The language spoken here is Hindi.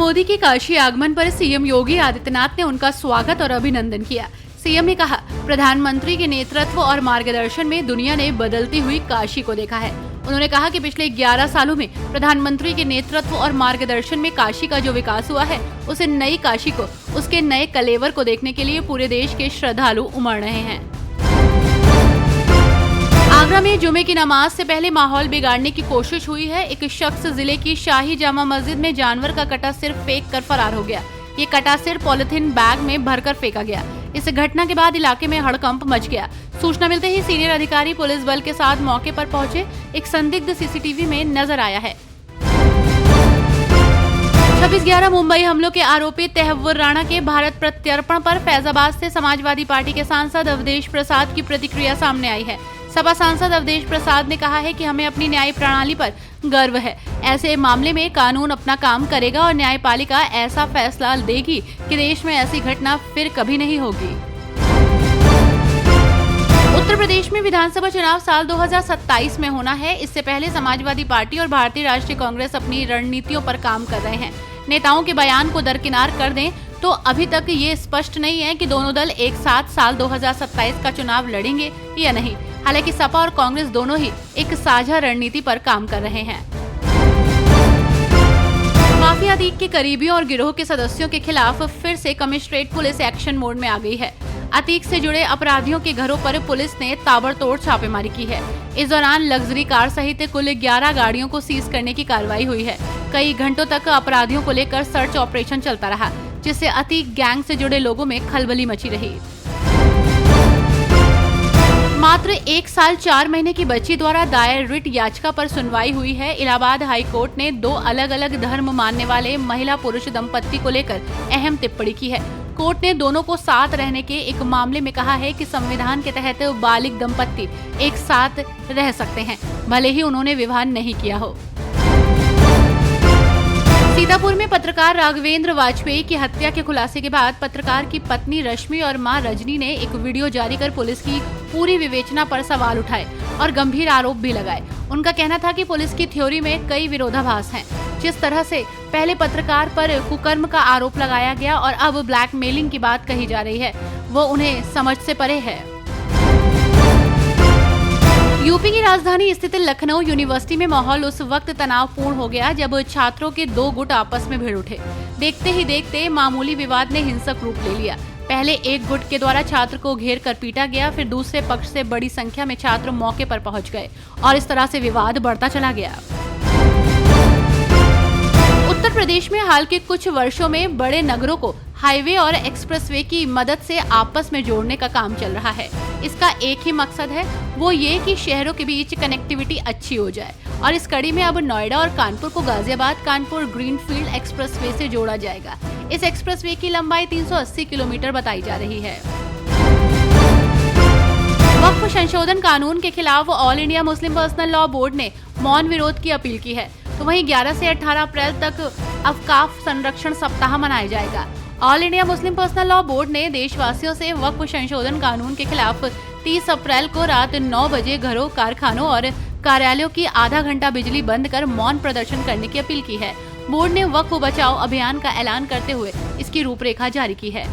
मोदी के काशी आगमन पर सीएम योगी आदित्यनाथ ने उनका स्वागत और अभिनंदन किया। सीएम ने कहा, प्रधानमंत्री के नेतृत्व और मार्गदर्शन में दुनिया ने बदलती हुई काशी को देखा है। उन्होंने कहा कि पिछले 11 सालों में प्रधानमंत्री के नेतृत्व और मार्गदर्शन में काशी का जो विकास हुआ है, उसे नई काशी को, उसके नए कलेवर को देखने के लिए पूरे देश के श्रद्धालु उमड़ रहे हैं। आगरा में जुमे की नमाज से पहले माहौल बिगाड़ने की कोशिश हुई है। एक शख्स जिले की शाही जामा मस्जिद में जानवर का कटा सिर फेंक कर फरार हो गया। ये कटा सिर पॉलिथीन बैग में भरकर फेंका गया। इस घटना के बाद इलाके में हड़कंप मच गया। सूचना मिलते ही सीनियर अधिकारी पुलिस बल के साथ मौके पर पहुंचे। एक संदिग्ध सीसीटीवी में नजर आया है। 26/11 मुंबई हमलों के आरोपी तहव्वुर राणा के भारत प्रत्यर्पण पर फैजाबाद से समाजवादी पार्टी के सांसद अवधेश प्रसाद की प्रतिक्रिया सामने आई है। सपा सांसद अवधेश प्रसाद ने कहा है कि हमें अपनी न्याय प्रणाली पर गर्व है। ऐसे मामले में कानून अपना काम करेगा और न्यायपालिका ऐसा फैसला देगी कि देश में ऐसी घटना फिर कभी नहीं होगी। उत्तर प्रदेश में विधानसभा चुनाव साल 2027 में होना है। इससे पहले समाजवादी पार्टी और भारतीय राष्ट्रीय कांग्रेस अपनी रणनीतियों पर काम कर रहे हैं। नेताओं के बयान को दरकिनार कर दें तो अभी तक ये स्पष्ट नहीं है कि दोनों दल एक साथ साल 2027 का चुनाव लड़ेंगे या नहीं। हालांकि सपा और कांग्रेस दोनों ही एक साझा रणनीति पर काम कर रहे हैं। माफिया अतीक के करीबियों और गिरोह के सदस्यों के खिलाफ फिर से कमिश्नरेट पुलिस एक्शन मोड में आ गई है। अतीक से जुड़े अपराधियों के घरों पर पुलिस ने ताबड़तोड़ छापेमारी की है। इस दौरान लग्जरी कार सहित कुल 11 गाड़ियों को सीज करने की कार्रवाई हुई है। कई घंटों तक अपराधियों को लेकर सर्च ऑपरेशन चलता रहा, जिससे अतीक गैंग से जुड़े लोगों में खलबली मची रही। मात्र 1 साल 4 महीने की बच्ची द्वारा दायर रिट याचिका पर सुनवाई हुई है। इलाहाबाद हाई कोर्ट ने 2 अलग अलग धर्म मानने वाले महिला पुरुष दंपत्ति को लेकर अहम टिप्पणी की है। कोर्ट ने दोनों को साथ रहने के एक मामले में कहा है कि संविधान के तहत बालिग दंपत्ति एक साथ रह सकते हैं, भले ही उन्होंने विवाह नहीं किया हो। सीतापुर में पत्रकार राघवेंद्र वाजपेयी की हत्या के खुलासे के बाद पत्रकार की पत्नी रश्मि और मां रजनी ने एक वीडियो जारी कर पुलिस की पूरी विवेचना पर सवाल उठाए और गंभीर आरोप भी लगाए। उनका कहना था कि पुलिस की थ्योरी में कई विरोधाभास हैं। जिस तरह से पहले पत्रकार पर कुकर्म का आरोप लगाया गया और अब ब्लैकमेलिंग की बात कही जा रही है, वो उन्हें समझ से परे है। यूपी की राजधानी स्थित लखनऊ यूनिवर्सिटी में माहौल उस वक्त तनावपूर्ण हो गया जब छात्रों के 2 गुट आपस में भिड़ उठे। देखते ही देखते मामूली विवाद ने हिंसक रूप ले लिया। पहले एक गुट के द्वारा छात्र को घेर कर पीटा गया, फिर दूसरे पक्ष से बड़ी संख्या में छात्र मौके पर पहुंच गए और इस तरह से विवाद बढ़ता चला गया। उत्तर प्रदेश में हाल के कुछ वर्षों में बड़े नगरों को हाईवे और एक्सप्रेसवे की मदद से आपस में जोड़ने का काम चल रहा है। इसका एक ही मकसद है, वो ये कि शहरों के बीच कनेक्टिविटी अच्छी हो जाए और इस कड़ी में अब नोएडा और कानपुर को गाजियाबाद कानपुर ग्रीनफील्ड एक्सप्रेसवे से जोड़ा जाएगा। इस एक्सप्रेसवे की लंबाई 380 किलोमीटर बताई जा रही है। वक्फ संशोधन कानून के खिलाफ all India Muslim personal law board ने मौन विरोध की अपील की है। तो वहीं 11 से 18 अप्रैल तक अवकाफ संरक्षण सप्ताह मनाया जाएगा। All India Muslim personal law board ने देशवासियों से वक्फ संशोधन कानून के खिलाफ 30 अप्रैल को रात 9 बजे घरों, कारखानों और कार्यालयों की आधा घंटा बिजली बंद कर मौन प्रदर्शन करने की अपील की है। बोर्ड ने वक्फ बचाओ अभियान का ऐलान करते हुए इसकी रूपरेखा जारी की है।